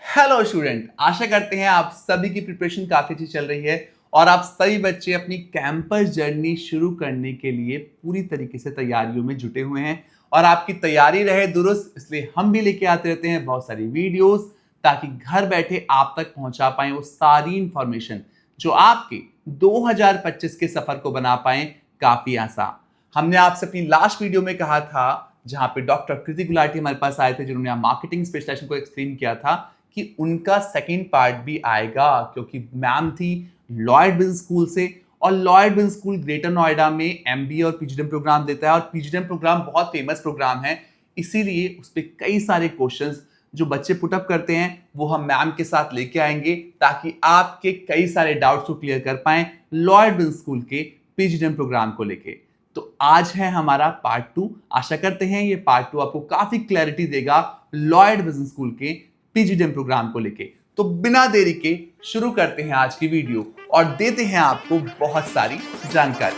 Hello student, आशा करते हैं आप सभी की प्रिपरेशन काफी अच्छी चल रही है और आप सभी बच्चे अपनी कैंपस जर्नी शुरू करने के लिए पूरी तरीके से तैयारियों में जुटे हुए हैं। और आपकी तैयारी रहे दुरुस्त, इसलिए हम भी लेके आते रहते हैं बहुत सारी वीडियोस, ताकि घर बैठे आप तक पहुंचा पाएं वो सारी इंफॉर्मेशन जो आपके 2025 के सफर को बना पाए काफी आसान। हमने आपसे अपनी लास्ट वीडियो में कहा था, जहां पे डॉक्टर कृति गुलाटी हमारे पास आए थे, जिन्होंने मार्केटिंग स्पेशलाइजेशन को एक्सप्लेन किया था कि उनका सेकंड पार्ट भी आएगा, क्योंकि मैम थी लॉयड बिजनेस स्कूल से और Lloyd business school greater Noida में एमबीए और पीजीडीएम प्रोग्राम देता है और पीजीडीएम प्रोग्राम बहुत फेमस प्रोग्राम है। इसीलिए उस पर कई सारे क्वेश्चंस जो बच्चे पुटअप करते हैं वो हम मैम के साथ लेके आएंगे, ताकि आपके कई सारे डाउट्स को क्लियर कर पाए लॉयड बिजनेस स्कूल के पीजीडीएम प्रोग्राम को लेके। तो आज है हमारा पार्ट 2। आशा करते हैं ये पार्ट 2 आपको काफी क्लैरिटी देगा लॉयड बिजनेस स्कूल के पीजीडीएम प्रोग्राम को लेके। तो बिना देरी के शुरू करते हैं आज की वीडियो और देते हैं आपको बहुत सारी जानकारी।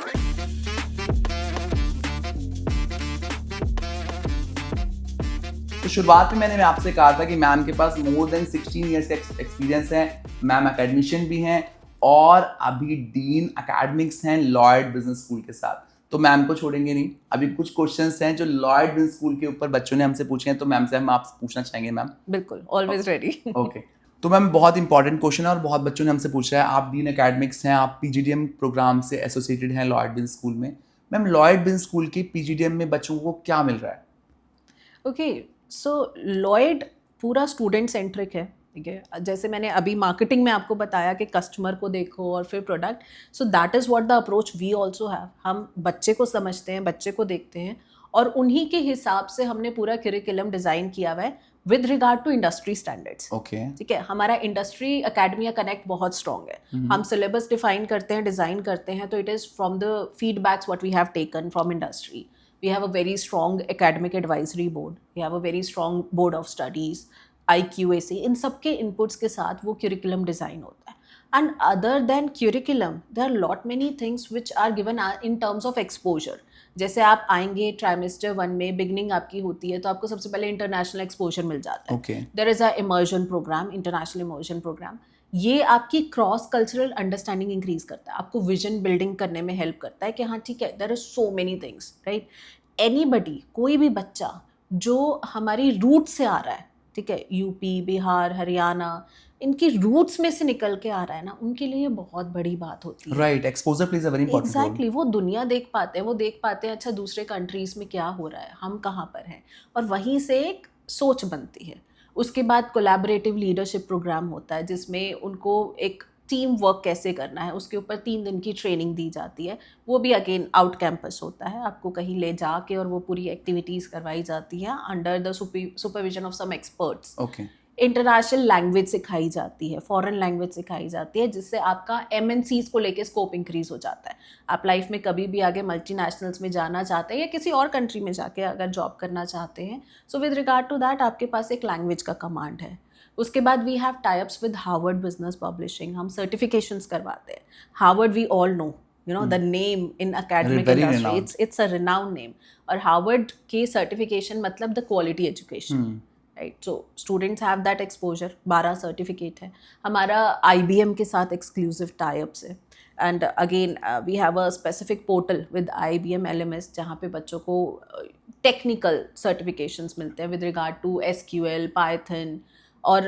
तो शुरुआत में मैंने आपसे कहा था कि मैम के पास मोर देन 16 इयर्स का एक्सपीरियंस है। मैम एकेडमिशियन भी हैं और अभी डीन एकेडमिक्स हैं लॉयड बिजनेस स्कूल के साथ। तो मैम को छोड़ेंगे नहीं। अभी कुछ क्वेश्चंस हैं जो लॉयड बिजनेस स्कूल के ऊपर बच्चों ने हमसे पूछे हैं, तो मैम से हम आपसे पूछना चाहेंगे। मैम बिल्कुल, ऑलवेज रेडी। ओके, तो मैम बहुत इंपॉर्टेंट क्वेश्चन है और बहुत बच्चों ने हमसे पूछा है। आप डीन एकेडमिक्स हैं, आप पीजीडीएम प्रोग्राम से एसोसिएटेड हैं लॉयड बिजनेस स्कूल में। मैम लॉयड बिजनेस स्कूल के पीजीडीएम में बच्चों को क्या मिल रहा है? ओके, सो लॉयड पूरा स्टूडेंट सेंट्रिक है, ठीक है। जैसे मैंने अभी मार्केटिंग में आपको बताया कि कस्टमर को देखो और फिर product, so that is what the approach we also have. हम बच्चे को समझते हैं, बच्चे को देखते हैं और उन्हीं के हिसाब से हमने पूरा करिकुलम डिज़ाइन किया हुआ है with regard to industry standards. Okay, ठीक है, हमारा इंडस्ट्री एकेडमिया कनेक्ट बहुत स्ट्रॉन्ग है। हम सिलेबस डिफाइन करते हैं, डिज़ाइन करते हैं, तो it is from the feedbacks what we have taken from industry. We have a very strong academic advisory board. We have a very strong board of studies, IQAC. इन सब के inputs के साथ वो curriculum design होता है. And other than curriculum, there are lot many things which are given in terms of exposure. जैसे आप आएंगे trimester 1 में beginning आपकी होती है, तो आपको सबसे पहले international exposure मिल जाता है. Okay. There is a immersion program, international immersion program. ये आपकी क्रॉस कल्चरल अंडरस्टैंडिंग इंक्रीज करता है, आपको विजन बिल्डिंग करने में हेल्प करता है कि हाँ ठीक है, there are so many things, right. Anybody, कोई भी बच्चा जो हमारी रूट से आ रहा है, ठीक है, यूपी, बिहार, हरियाणा, इनकी रूट्स में से निकल के आ रहा है ना, उनके लिए बहुत बड़ी बात होती है। Right, exposure plays a very important role. Exactly, वो दुनिया देख पाते हैं, वो देख पाते हैं अच्छा दूसरे कंट्रीज में क्या हो रहा है, हम कहाँ पर हैं, और वहीं से एक सोच बनती है। उसके बाद कोलैबोरेटिव लीडरशिप प्रोग्राम होता है, जिसमें उनको एक टीम वर्क कैसे करना है उसके ऊपर 3 दिन की ट्रेनिंग दी जाती है। वो भी अगेन आउट कैंपस होता है, आपको कहीं ले जाके और वो पूरी एक्टिविटीज़ करवाई जाती हैं under the supervision of some experts. Okay, international language सिखाई जाती है, फॉरेन लैंग्वेज सिखाई जाती है, जिससे आपका MNCs को लेके स्कोप इंक्रीज हो जाता है। आप लाइफ में कभी भी आगे मल्टीनेशनल्स में जाना चाहते हैं या किसी और कंट्री में जाके अगर जॉब करना चाहते हैं, so with regard to that आपके पास एक लैंग्वेज का कमांड है। उसके बाद we have tie-ups with Harvard business publishing, हम सर्टिफिकेशंस करवाते हैं। Harvard we all know, you know, the name in academic Very industry, renowned. it's a renowned name. और हार्वर्ड के सर्टिफिकेशन मतलब the quality education, right. So students have that exposure. 12 certificate है। हमारा IBM के साथ exclusive tie-ups है। And again we have a specific portal with IBM LMS, जहाँ पे बच्चों को टेक्निकल सर्टिफिकेशंस मिलते हैं with regard to SQL, Python. और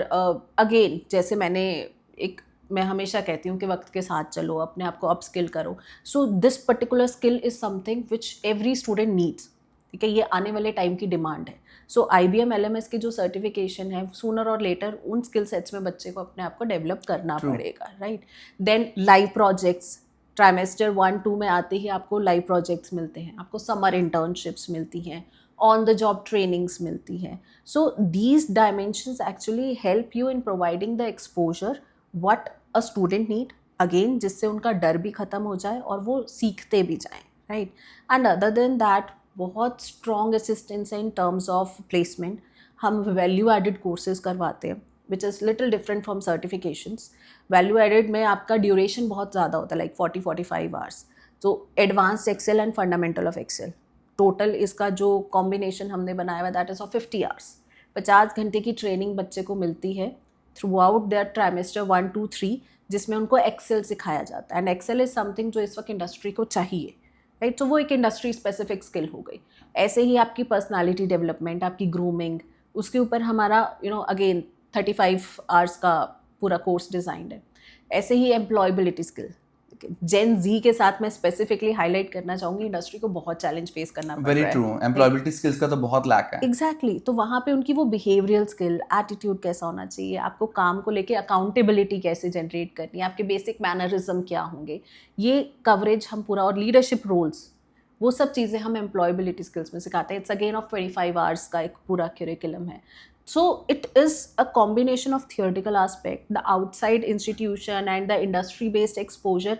अगेन जैसे मैं हमेशा कहती हूँ कि वक्त के साथ चलो, अपने आप को अपस्किल करो। So this particular skill is something which every student needs, ठीक है, ये आने वाले टाइम की डिमांड है। सो IBM LMS की जो सर्टिफिकेशन है, सूनर और लेटर उन स्किल सेट्स में बच्चे को अपने आप को डेवलप करना पड़ेगा, right. Then live projects, trimester 1-2 में आते ही आपको लाइव प्रोजेक्ट्स मिलते हैं, आपको समर इंटर्नशिप्स मिलती हैं, ऑन द जॉब ट्रेनिंग्स मिलती हैं। So these dimensions actually help you in providing the exposure what a student need, again जिससे उनका डर भी ख़त्म हो जाए और वो सीखते भी जाएं, right. And other than that बहुत स्ट्रॉन्ग असिस्टेंस है इन टर्म्स ऑफ प्लेसमेंट। हम वैल्यू एडिड कोर्सेज करवाते हैं which is little different from certifications. Value added में आपका ड्यूरेशन बहुत ज़्यादा होता है, लाइक 40-45 आवर्स। तो advanced Excel and fundamental of Excel, total इसका जो कॉम्बिनेशन हमने बनाया हुआ दैट इज़ ऑफ 50 आवर्स। 50 घंटे की ट्रेनिंग बच्चे को मिलती है थ्रू आउट देयर ट्राइमेस्टर 1, 2, 3, जिसमें उनको एक्सेल सिखाया जाता है, एंड एक्सेल इज समथिंग जो इस वक्त इंडस्ट्री को चाहिए, राइट. तो वो एक इंडस्ट्री स्पेसिफिक स्किल हो गई. ऐसे ही आपकी पर्सनालिटी डेवलपमेंट, आपकी ग्रूमिंग, उसके ऊपर हमारा अगेन 35 आवर्स का पूरा कोर्स डिज़ाइंड है. ऐसे ही एम्प्लॉयबिलिटी स्किल, जेन जी के साथ मैं स्पेसिफिकली हाईलाइट करना चाहूँगी, इंडस्ट्री को बहुत चैलेंज फेस करना पड़ रहा है. वेरी ट्रू, एम्प्लॉयबिलिटी स्किल्स का तो बहुत लैक है. एग्जैक्टली. तो वहाँ पे उनकी वो बिहेवियरल स्किल, एटीट्यूड कैसा होना चाहिए, आपको काम को लेके अकाउंटेबिलिटी कैसे जनरेट करनी है, आपके बेसिक मैनरिज्म क्या होंगे, ये कवरेज हम पूरा, और लीडरशिप रोल्स, वो सब चीज़ें हम एम्प्लॉयबिलिटी स्किल्स में सिखाते हैं. इट्स अगेन ऑफ 25 आवर्स का एक पूरा करिकुलम है. So it is a combination of theoretical aspect, the outside institution and the industry-based exposure,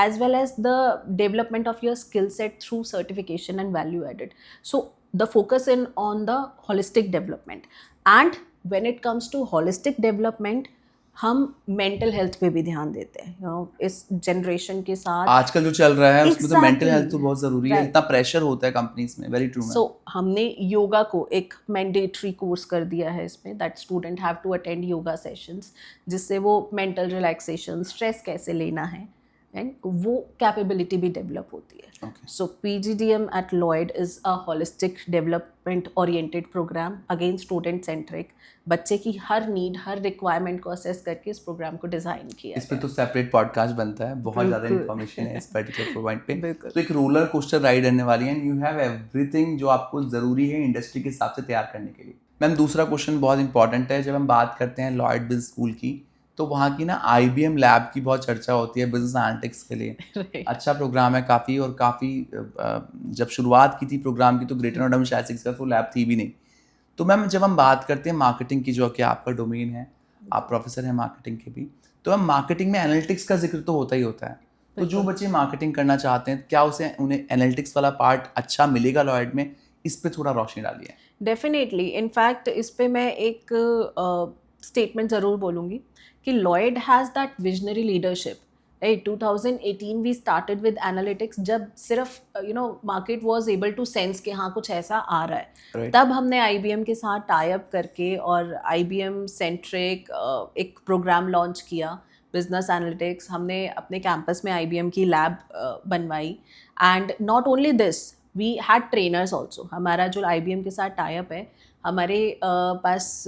as well as the development of your skill set through certification and value added. So the focus in on the holistic development. And when it comes to holistic development, हम mental health पे भी ध्यान देते हैं. इस generation के साथ आजकल जो चल रहा है उसमें तो मेंटल Exactly. हेल्थ तो बहुत जरूरी है. इतना प्रेशर होता है कंपनीज में. Very true. सो हमने योगा को एक मैंडेटरी कोर्स कर दिया है इसमें, that student have to attend yoga sessions, जिससे वो मेंटल रिलैक्सेशन, स्ट्रेस कैसे लेना है, एंड वो कैपेबिलिटी भी डेवलप होती है. So PGDM at Lloyd is a holistic development oriented program, again student centric. बच्चे की हर नीड, हर रिक्वायरमेंट को असेस करके इस प्रोग्राम को डिज़ाइन किया. इस पे तो सेपरेट पॉडकास्ट बनता है, बहुत ज़्यादा इन्फॉर्मेशन है इस पर्टिकुलर पॉइंट पे. तो एक रोलर कोस्टर राइड रहने वाली है, एंड यू हैव एवरीथिंग जो आपको ज़रूरी है इंडस्ट्री के हिसाब से तैयार करने के लिए. मैम, दूसरा क्वेश्चन बहुत इंपॉर्टेंट है. जब हम बात करते हैं लॉयड बिजनेस स्कूल की, तो वहाँ की ना IBM लैब की बहुत चर्चा होती है बिजनेस एनालिटिक्स के लिए. अच्छा प्रोग्राम है काफ़ी, और काफ़ी जब शुरुआत की थी प्रोग्राम की तो ग्रेटर नोएडा में शायद सक्सेसफुल लैब थी भी नहीं. तो मैम, जब हम बात करते हैं मार्केटिंग की, जो कि आपका डोमेन है, आप प्रोफेसर हैं मार्केटिंग के भी, तो हम मार्केटिंग में एनालिटिक्स का जिक्र तो होता ही होता है. तो जो बच्चे मार्केटिंग करना चाहते हैं, क्या उन्हें एनालिटिक्स वाला पार्ट अच्छा मिलेगा लॉयड में? इस पे थोड़ा रोशनी डालिए. डेफिनेटली. इनफैक्ट इस पे मैं एक स्टेटमेंट ज़रूर बोलूँगी कि Lloyd has that visionary leadership. Right, 2018 we started with analytics, जब सिर्फ market was able to sense कि हाँ कुछ ऐसा आ रहा है. Right. तब हमने IBM के साथ टाई अप करके और IBM सेंट्रिक एक प्रोग्राम लॉन्च किया, बिजनेस एनालिटिक्स. हमने अपने कैंपस में IBM की लैब बनवाई, and not only this, we had trainers also. हमारा जो IBM के साथ टाई अप है, हमारे पास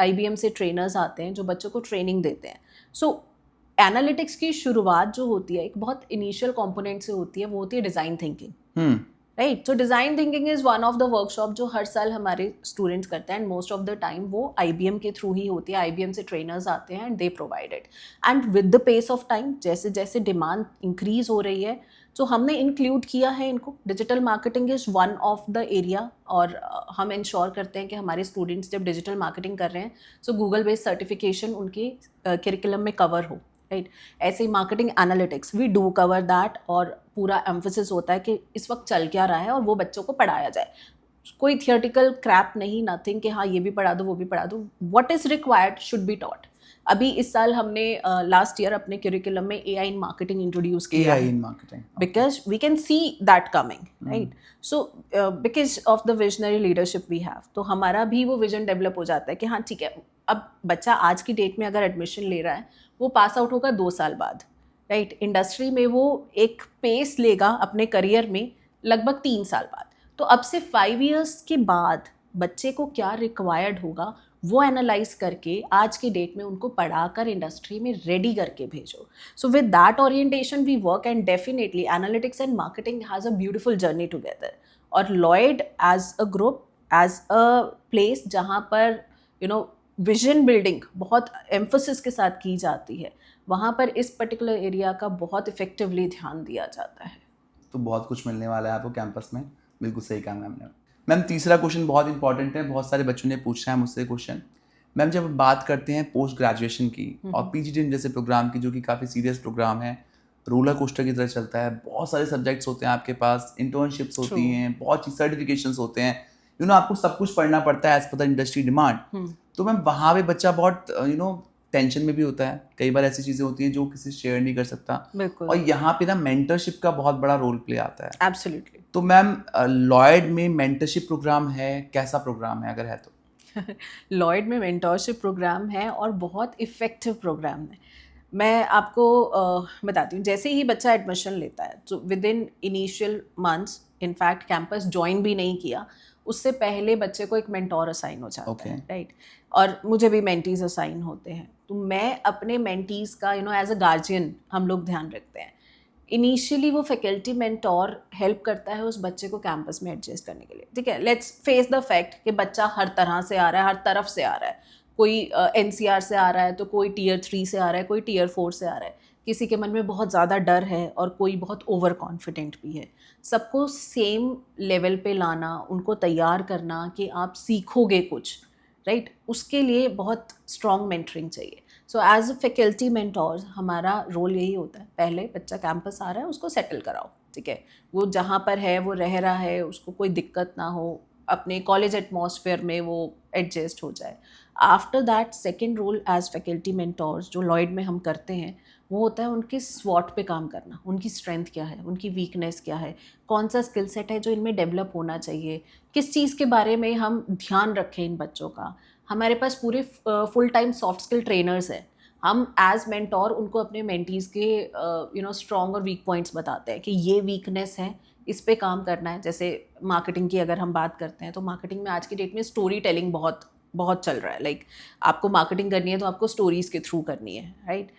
IBM से ट्रेनर्स आते हैं जो बच्चों को ट्रेनिंग देते हैं. सो एनालिटिक्स की शुरुआत जो होती है एक बहुत इनिशियल कंपोनेंट से होती है, वो होती है design thinking. Right. So design thinking is one of the workshop जो हर साल हमारे स्टूडेंट्स करते हैं, and most of the time वो IBM के थ्रू ही होती है. IBM से ट्रेनर्स आते हैं and they provide it. And with the pace of time, जैसे जैसे डिमांड इंक्रीज हो रही है, तो हमने इंक्लूड किया है इनको. Digital marketing is one of the area, और हम इंश्योर करते हैं कि हमारे स्टूडेंट्स जब डिजिटल मार्केटिंग कर रहे हैं, सो गूगल बेस्ड सर्टिफिकेशन उनके करिकुलम में कवर हो. राइट. ऐसे ही marketing analytics, we do cover that, और पूरा एम्फोसिस होता है कि इस वक्त चल क्या रहा है और वो बच्चों को पढ़ाया जाए. कोई थियोरेटिकल क्रैप नहीं, नथिंग कि हाँ ये भी पढ़ा दो वो भी पढ़ा दो. What is required should be taught. अभी इस साल हमने लास्ट ईयर अपने करिकुलम में AI इन मार्केटिंग इंट्रोड्यूस किया AI in marketing, because we can see that coming. Right. So because of the visionary leadership we have, तो हमारा भी वो विजन डेवलप हो जाता है कि हाँ ठीक है, अब बच्चा आज की डेट में अगर एडमिशन ले रहा है, वो पास आउट होगा 2 साल बाद. राइट. इंडस्ट्री में वो एक पेस लेगा अपने करियर में लगभग 3 साल बाद. तो अब से 5 years के बाद बच्चे को क्या रिक्वायर्ड होगा, वो एनालाइज करके आज की डेट में उनको पढ़ाकर इंडस्ट्री में रेडी करके भेजो. So with that orientation we work, and definitely analytics and marketing has a beautiful journey together. और Lloyd as a group, as a place जहाँ पर विजन बिल्डिंग बहुत एम्फोसिस के साथ की जाती है, वहाँ पर इस पर्टिकुलर एरिया का बहुत इफेक्टिवली ध्यान दिया जाता है. तो बहुत कुछ मिलने वाला है आपको कैंपस में. बिल्कुल सही कहा मैम ने. मैम, तीसरा क्वेश्चन बहुत इंपॉर्टेंट है, बहुत सारे बच्चों ने पूछा है मुझसे क्वेश्चन. मैम, जब हम बात करते हैं पोस्ट ग्रेजुएशन की और PGDM जैसे प्रोग्राम की, जो कि काफ़ी सीरियस प्रोग्राम है, रोलर कोस्टर की तरह चलता है, बहुत सारे सब्जेक्ट्स होते हैं आपके पास, इंटर्नशिप्स होती हैं, बहुत सी सर्टिफिकेशंस होते हैं, आपको सब कुछ पढ़ना पड़ता है as per the industry demand. तो मैम, वहाँ पे बच्चा बहुत टेंशन में भी होता है. कई बार ऐसी चीज़ें होती हैं जो किसी से शेयर नहीं कर सकता. बिल्कुल. और यहाँ पे ना मेंटरशिप का बहुत बड़ा रोल प्ले आता है. एब्सोल्युटली. तो मैम, लॉयड में मेंटरशिप प्रोग्राम है, कैसा प्रोग्राम है अगर है तो? लॉयड में मेंटोरशिप प्रोग्राम है और बहुत इफ़ेक्टिव प्रोग्राम है। मैं आपको बताती हूँ, जैसे ही बच्चा एडमिशन लेता है तो with in initial months, in fact campus join भी नहीं किया उससे पहले बच्चे को एक मेंटोर असाइन हो जाता है, राइट। और मुझे भी मेंटीज असाइन होते हैं, तो मैं अपने मेंटीज का एज अ गार्जियन हम लोग ध्यान रखते हैं। इनिशियली वो फैकल्टी मेंटोर हेल्प करता है उस बच्चे को कैंपस में एडजस्ट करने के लिए, ठीक है। लेट्स फेस द फैक्ट कि बच्चा हर तरह से आ रहा है, हर तरफ से आ रहा है। कोई NCR से आ रहा है, तो कोई Tier 3 से आ रहा है, कोई Tier 4 से आ रहा है, किसी के मन में बहुत ज़्यादा डर है और कोई बहुत ओवर कॉन्फिडेंट भी है। सबको सेम लेवल पे लाना, उनको तैयार करना कि आप सीखोगे कुछ, राइट, उसके लिए बहुत स्ट्रॉन्ग मेंटरिंग चाहिए। So as a faculty mentors हमारा रोल यही होता है, पहले बच्चा कैंपस आ रहा है उसको सेटल कराओ, ठीक है। वो जहाँ पर है वो रह रहा है, उसको कोई दिक्कत ना हो, अपने कॉलेज एटमॉस्फेयर में वो एडजस्ट हो जाए। After that second role as faculty mentors जो लॉयड में हम करते हैं वो होता है उनकी स्वॉट पे काम करना। उनकी स्ट्रेंथ क्या है, उनकी वीकनेस क्या है, कौन सा स्किल सेट है जो इनमें डेवलप होना चाहिए, किस चीज़ के बारे में हम ध्यान रखें इन बच्चों का। हमारे पास पूरे full time soft skill trainers हैं। हम एज मेंटोर उनको अपने मेंटीज़ के स्ट्रॉन्ग और वीक पॉइंट्स बताते हैं कि ये वीकनेस है, इस पे काम करना है। जैसे मार्केटिंग की अगर हम बात करते हैं तो मार्केटिंग में आज की डेट में स्टोरी टेलिंग बहुत बहुत चल रहा है। लाइक आपको मार्केटिंग करनी है तो आपको स्टोरीज़ के थ्रू करनी है, राइट।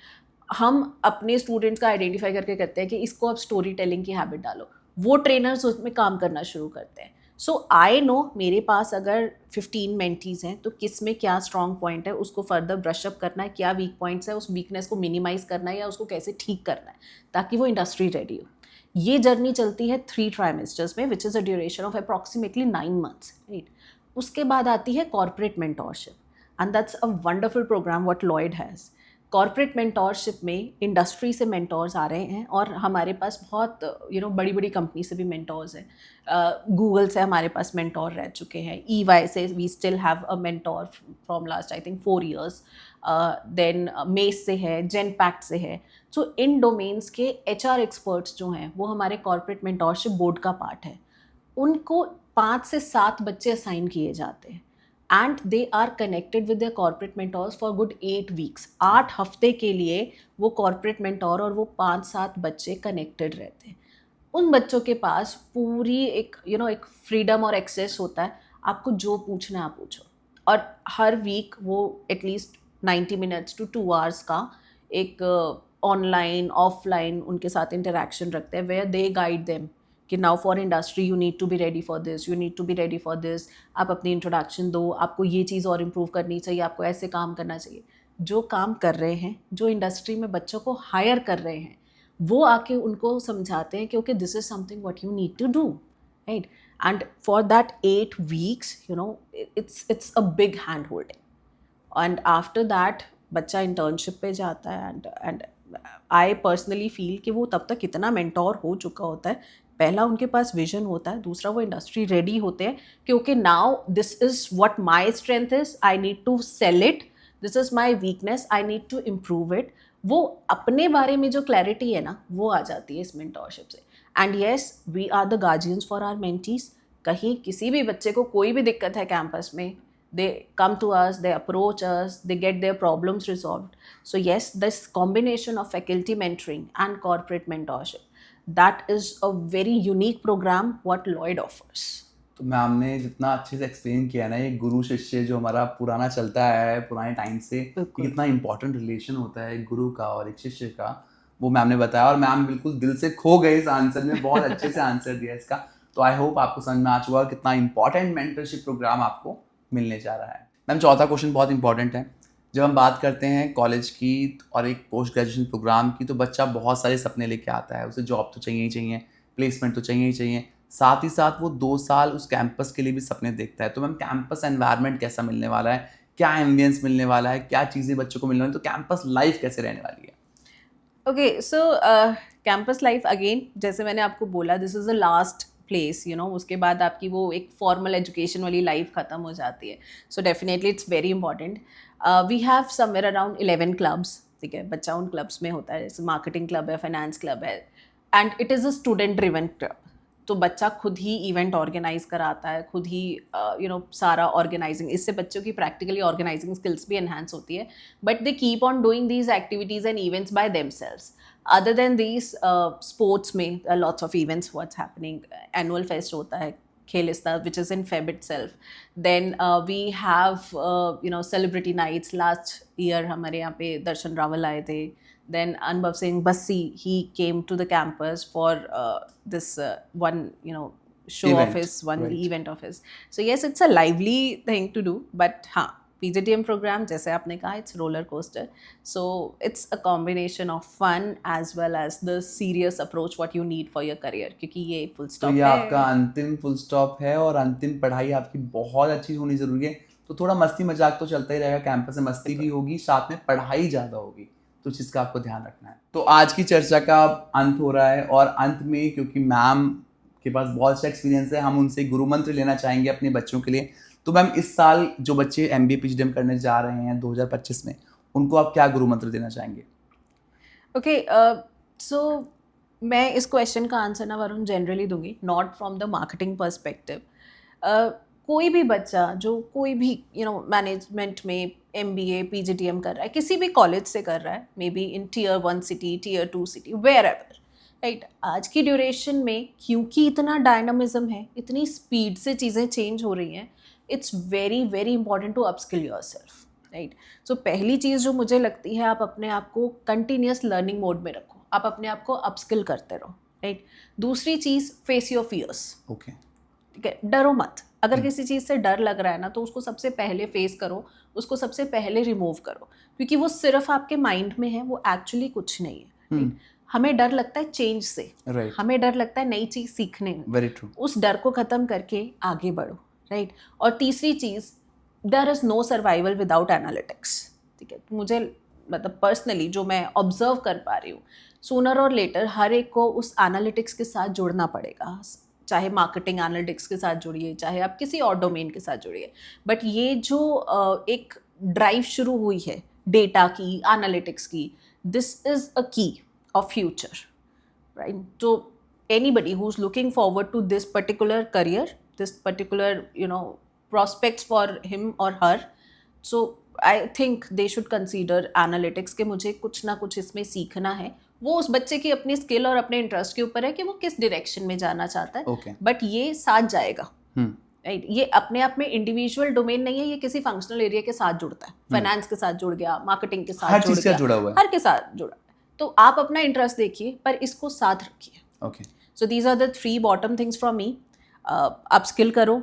हम अपने स्टूडेंट्स का आइडेंटिफाई करके कहते हैं कि इसको आप स्टोरी टेलिंग की हैबिट डालो, वो ट्रेनर्स उसमें काम करना शुरू करते हैं। सो आई नो मेरे पास अगर 15 मेंटीज़ हैं तो किस में क्या स्ट्रॉन्ग पॉइंट है, उसको फर्दर ब्रशअप करना है, क्या वीक पॉइंट्स है, उस वीकनेस को मिनिमाइज करना है या उसको कैसे ठीक करना है ताकि वो इंडस्ट्री रेडी हो। ये जर्नी चलती है 3 ट्राइमेस्टर्स में, which is a duration of approximately 9 months, right. उसके बाद आती है corporate mentorship, and that's a wonderful program what Lloyd has. Corporate mentorship में इंडस्ट्री से मेंटोर्स आ रहे हैं और हमारे पास बहुत बड़ी बड़ी कंपनी से भी मेंटोर्स हैं। गूगल से हमारे पास मेंटोर रह चुके हैं, EY से we still have a mentor from last I think 4 years, then मेस से है, जेनपैक्ट से है। सो इन डोमेन्स के HR एक्सपर्ट्स जो हैं वो हमारे कॉर्पोरेट मेंटोरशिप बोर्ड का पार्ट है। उनको 5 से 7 बच्चे असाइन किए जाते हैं and they are connected with the corporate mentors for good 8 weeks। 8 हफ्ते के लिए वो कॉर्पोरेट मेंटोर और वो 5-7 बच्चे कनेक्टेड रहते हैं। उन बच्चों के पास पूरी एक फ्रीडम और एक्सेस होता है, आपको जो पूछना है आप पूछो। और हर वीक वो एटलीस्ट 90 minutes to 2 hours का एक ऑनलाइन ऑफलाइन उनके साथ इंटरेक्शन रखते हैं वेयर दे गाइड देम कि now for industry you need to be ready for this, you need to be ready for this. आप अपनी इंट्रोडक्शन दो, आपको ये चीज़ और इम्प्रूव करनी चाहिए, आपको ऐसे काम करना चाहिए। जो काम कर रहे हैं, जो इंडस्ट्री में बच्चों को हायर कर रहे हैं, वो आके उनको समझाते हैं कि okay this is something what you need to do, right. And for that 8 weeks it's a big hand holding, and after that बच्चा इंटर्नशिप पे जाता है एंड आई पर्सनली फील कि वो तब तक इतना मेंटोर हो चुका होता है। पहला उनके पास विजन होता है, दूसरा वो इंडस्ट्री रेडी होते हैं कि okay now this is what my strength is, I need to sell it, this is my weakness, I need to improve it. वो अपने बारे में जो क्लैरिटी है ना वो आ जाती है इस मेंटोरशिप से। And yes we are the guardians for our mentees. कहीं किसी भी बच्चे को कोई भी दिक्कत है कैंपस में, they come to us, they approach us, they get their problems resolved. So yes, this combination of faculty mentoring and corporate mentorship, that is a very unique program what Lloyd offers. तो ma'am ने जितना अच्छे से explain किया ना, ये गुरु शिष्य जो हमारा पुराना चलता है पुराने टाइम से, ये कितना इंपॉर्टेंट रिलेशन होता है गुरु का और एक शिष्य का, वो मैम ने बताया। और मैम बिल्कुल दिल से खो गए इस आंसर में, बहुत अच्छे से आंसर दिया इसका। तो आई होप आपको समझ में आ चुका कितना इंपॉर्टेंट मेंटरशिप प्रोग्राम आपको मिलने जा रहा है। मैम चौथा क्वेश्चन बहुत इंपॉर्टेंट है। जब हम बात करते हैं कॉलेज की और एक पोस्ट ग्रेजुएशन प्रोग्राम की, तो बच्चा बहुत सारे सपने लेके आता है, उसे जॉब तो चाहिए ही चाहिए, प्लेसमेंट तो चाहिए ही चाहिए, साथ ही साथ वो 2 साल उस कैंपस के लिए भी सपने देखता है। तो मैम कैंपस एनवायरनमेंट कैसा मिलने वाला है, क्या एम्बियंस मिलने वाला है, क्या चीज़ें बच्चों को मिलने वाली है, तो कैंपस लाइफ कैसे रहने वाली है? ओके, सो कैंपस लाइफ अगेन जैसे मैंने आपको बोला, this is the last place, उसके बाद आपकी वो एक फॉर्मल एजुकेशन वाली लाइफ ख़त्म हो जाती है। So definitely it's very important. We have somewhere around 11 clubs, ठीक है। बच्चा उन क्लब्स में होता है, जैसे मार्केटिंग क्लब है, फाइनेंस क्लब है, and it is a student driven club. तो बच्चा खुद ही इवेंट ऑर्गेनाइज कराता है, खुद ही सारा ऑर्गेनाइजिंग, इससे बच्चों की प्रैक्टिकली ऑर्गेनाइजिंग स्किल्स भी एनहांस होती है. But they keep on doing these activities and events by themselves. Other than these, sports में lots of events what's happening. Annual fest होता है Khelista, which is in Feb itself. Then we have celebrity nights. Last year हमारे यहाँ पे दर्शन रावल आए थे. Then Anubhav Singh Bassi, he came to the campus for this one show Event, of his, one right. event of his. So yes, it's a lively thing to do, but हाँ, PGDM program जैसे आपने कहा, it's roller coaster. So it's a combination of fun as well as the serious approach what you need for your career, क्योंकि ये full तो stop ये है. आपका अंतिम फुल स्टॉप है और अंतिम पढ़ाई आपकी बहुत अच्छी होनी जरूरी है. तो थोड़ा मस्ती मजाक तो चलता ही रहेगा, कैंपस में मस्ती भी होगी, साथ में पढ़ाई ज़्यादा होगी, तो इस चीज़ का आपको ध्यान रखना है. तो आज की चर्चा का अंत हो रहा है और अंत में क्योंकि मैम के पास बहुत अच्छा एक्सपीरियंस है, हम उनसे गुरु मंत्र लेना चाहेंगे अपने बच्चों के लिए. तो मैम इस साल जो बच्चे MBA PGDM करने जा रहे हैं 2025 में, उनको आप क्या गुरु मंत्र देना चाहेंगे? ओके, सो मैं इस क्वेश्चन का आंसर ना वरुण जनरली दूंगी, not from the marketing perspective. कोई भी बच्चा जो कोई भी मैनेजमेंट में MBA PGDM कर रहा है, किसी भी कॉलेज से कर रहा है, maybe in Tier 1 city, Tier 2 city, wherever, right. आज की ड्यूरेशन में क्योंकि इतना डायनामिज्म है, इतनी स्पीड से चीज़ें चेंज हो रही हैं, it's very very important to upskill yourself, right. So पहली चीज़ जो मुझे लगती है, आप अपने आप को कंटिन्यूस लर्निंग मोड में रखो, आप अपने आप को अपस्किल करते रहो, राइट. दूसरी चीज़, फेस योर फियर्स. ओके, ठीक है, डरो मत. अगर किसी चीज़ से डर लग रहा है ना, तो उसको सबसे पहले फेस करो, उसको सबसे पहले रिमूव करो, क्योंकि वो सिर्फ आपके माइंड में है, वो एक्चुअली कुछ नहीं है, right? हमें डर लगता है चेंज से, राइट, हमें डर लगता है नई चीज़ सीखने में. Very true. उस डर को ख़त्म करके आगे बढ़ो, राइट. और तीसरी चीज़, there is no survival without analytics. ठीक है, मुझे मतलब पर्सनली जो मैं ऑब्जर्व कर पा रही हूँ, सूनर और लेटर हर एक को उस एनालिटिक्स के साथ जुड़ना पड़ेगा. चाहे मार्केटिंग एनालिटिक्स के साथ जुड़िए, चाहे आप किसी और डोमेन के साथ जुड़िए, बट ये जो एक ड्राइव शुरू हुई है डेटा की, एनालिटिक्स की, दिस इज़ अ की of future, right? So anybody who's looking forward to this particular career, this particular prospects for him or her, so I think they should consider analytics के मुझे कुछ ना कुछ इसमें सीखना है. वो उस बच्चे की अपनी स्किल और अपने इंटरेस्ट के ऊपर है कि वो किस डायरेक्शन में जाना चाहता है. Okay. बट ये साथ जाएगा, राइट. ये अपने आप में इंडिविजुअल डोमेन नहीं है, ये किसी फंक्शनल एरिया के साथ जुड़ता है. फाइनेंस के साथ जुड़ गया, मार्केटिंग के साथ हर जुड़ चीज़ से गया, जुड़ा हुआ है. हर के साथ जुड़ा. तो आप अपना इंटरेस्ट देखिए, पर इसको साथ रखिए. Okay, so these are the 3 bottom things from me. Upskill करो,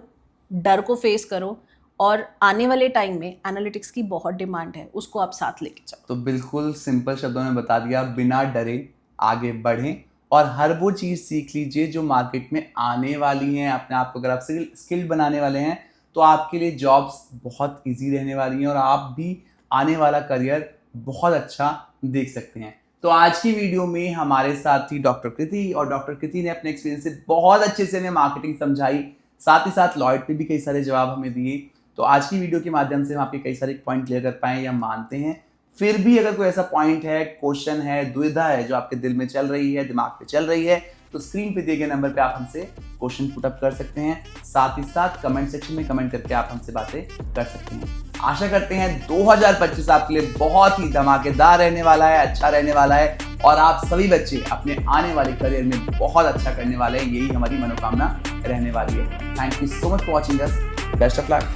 डर को फेस करो, और आने वाले टाइम में एनालिटिक्स की बहुत डिमांड है, उसको आप साथ लेके चलो. तो बिल्कुल सिंपल शब्दों में बता दिया, बिना डरे आगे बढ़ें और हर वो चीज़ सीख लीजिए जो मार्केट में आने वाली हैं. अपने आप को अगर आप स्किल बनाने वाले हैं तो आपके लिए जॉब्स बहुत इजी रहने वाली हैं और आप भी आने वाला करियर बहुत अच्छा देख सकते हैं. तो आज की वीडियो में हमारे साथ थी डॉक्टर कृति, और डॉक्टर कृति ने अपने एक्सपीरियंस से बहुत अच्छे से हमें मार्केटिंग समझाई, साथ ही साथ लॉयड पे भी कई सारे जवाब हमें दिए. तो आज की वीडियो के माध्यम से हम आपके कई सारे पॉइंट क्लियर कर पाए या मानते हैं. फिर भी अगर कोई ऐसा पॉइंट है, क्वेश्चन है, दुविधा है जो आपके दिल में चल रही है, दिमाग पे चल रही है, तो स्क्रीन पे दिए गए नंबर पे आप हमसे क्वेश्चन पुट अप कर सकते हैं. साथ ही साथ कमेंट सेक्शन में कमेंट करके आप हमसे बातें कर सकते हैं. आशा करते हैं 2025 आपके लिए बहुत ही धमाकेदार रहने वाला है, अच्छा रहने वाला है, और आप सभी बच्चे अपने आने वाले करियर में बहुत अच्छा करने वाले हैं. यही हमारी मनोकामना रहने वाली है. Thank you so much for watching us. Best of luck.